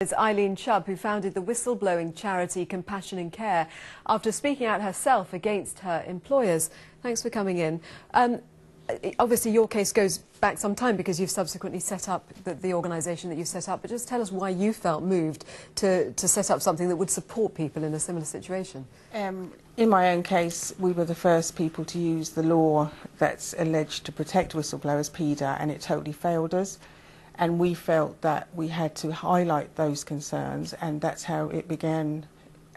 It's Eileen Chubb, who founded the whistleblowing charity Compassion in Care after speaking out herself against her employers. Thanks for coming in. Obviously, your case goes back some time because you've subsequently set up the organisation that you set up, but just tell us why you felt moved to set up something that would support people in a similar situation. In my own case, we were the first people to use the law that's alleged to protect whistleblowers, PIDA, and it totally failed us. And we felt that we had to highlight those concerns, and that's how it began.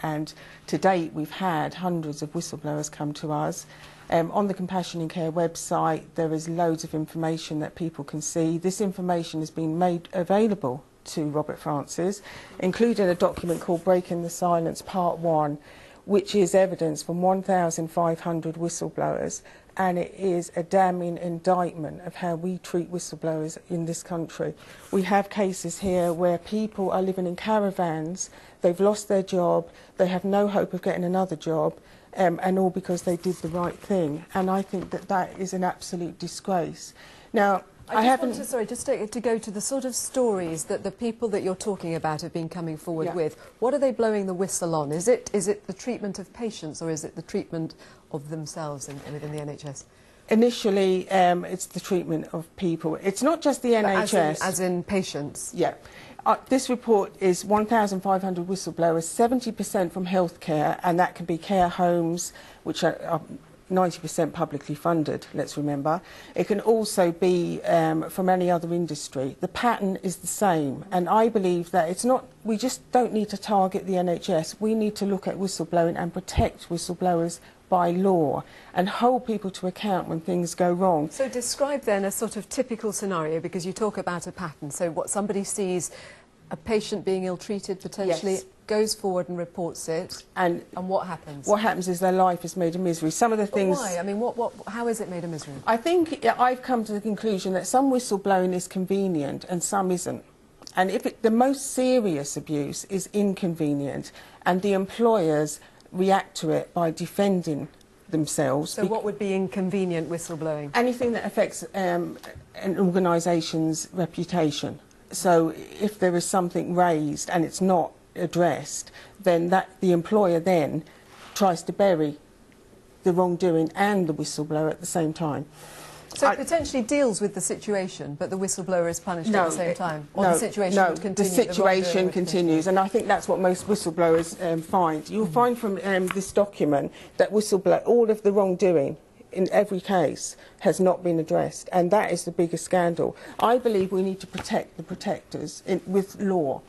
And to date, we've had hundreds of whistleblowers come to us. On the Compassion in Care website, there is loads of information that people can see. This information has been made available to Robert Francis, including a document called Breaking the Silence Part 1, which is evidence from 1,500 whistleblowers. And it is a damning indictment of how we treat whistleblowers in this country. We have cases here where people are living in caravans, they've lost their job, they have no hope of getting another job, and all because they did the right thing. And I think that that is an absolute disgrace. Now, just to go to the sort of stories that the people that you're talking about have been coming forward with. What are they blowing the whistle on? Is it the treatment of patients, or is it the treatment of themselves within the NHS? Initially, it's the treatment of people. It's not just the NHS. As in patients? Yeah. This report is 1,500 whistleblowers, 70% from healthcare, and that can be care homes, which are 90% publicly funded, let's remember. It can also be from any other industry. The pattern is the same, and I believe that it's not, we just don't need to target the NHS. We need to look at whistleblowing and protect whistleblowers by law and hold people to account when things go wrong. So describe then a sort of typical scenario, because you talk about a pattern. So what somebody sees, a patient being ill-treated potentially, yes, goes forward and reports it, and what happens? What happens is their life is made a misery. Some of the things... But why? I mean, how is it made a misery? I think I've come to the conclusion that some whistleblowing is convenient and some isn't. And the most serious abuse is inconvenient, and the employers react to it by defending themselves. So what would be inconvenient whistleblowing? Anything that affects an organisation's reputation. So if there is something raised and it's not addressed, then the employer then tries to bury the wrongdoing and the whistleblower at the same time. So it potentially deals with the situation, but the whistleblower is punished at the same time? Or the situation would continue? The situation continues, and I think that's what most whistleblowers find. You'll find from this document that all of the wrongdoing in every case has not been addressed, and that is the biggest scandal. I believe we need to protect the protectors with law.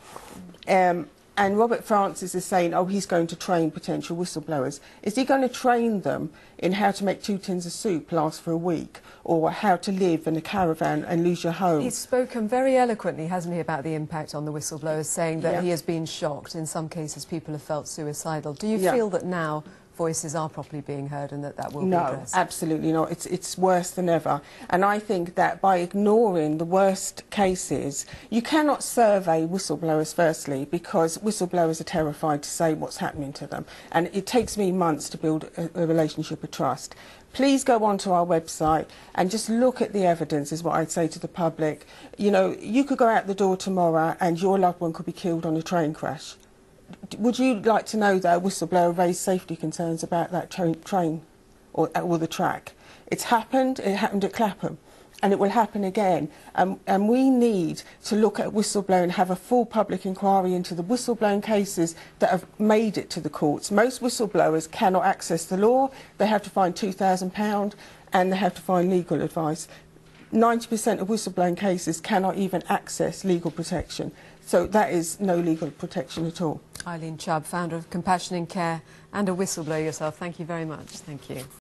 And Robert Francis is saying, oh, he's going to train potential whistleblowers. Is he going to train them in how to make 2 tins of soup last for a week, or how to live in a caravan and lose your home? He's spoken very eloquently, hasn't he, about the impact on the whistleblowers, saying that he has been shocked. In some cases, people have felt suicidal. Do you feel that now voices are properly being heard and that will be addressed? No, absolutely not. It's worse than ever. And I think that by ignoring the worst cases, you cannot survey whistleblowers, firstly, because whistleblowers are terrified to say what's happening to them. And it takes me months to build a relationship of trust. Please go onto our website and just look at the evidence, is what I'd say to the public. You know, you could go out the door tomorrow and your loved one could be killed on a train crash. Would you like to know that a whistleblower raised safety concerns about that train or the track? It's happened, it happened at Clapham, and it will happen again. And we need to look at whistleblowing and have a full public inquiry into the whistleblowing cases that have made it to the courts. Most whistleblowers cannot access the law. They have to find £2,000 and they have to find legal advice. 90% of whistleblowing cases cannot even access legal protection. So that is no legal protection at all. Eileen Chubb, founder of Compassion in Care and a whistleblower yourself. Thank you very much. Thank you.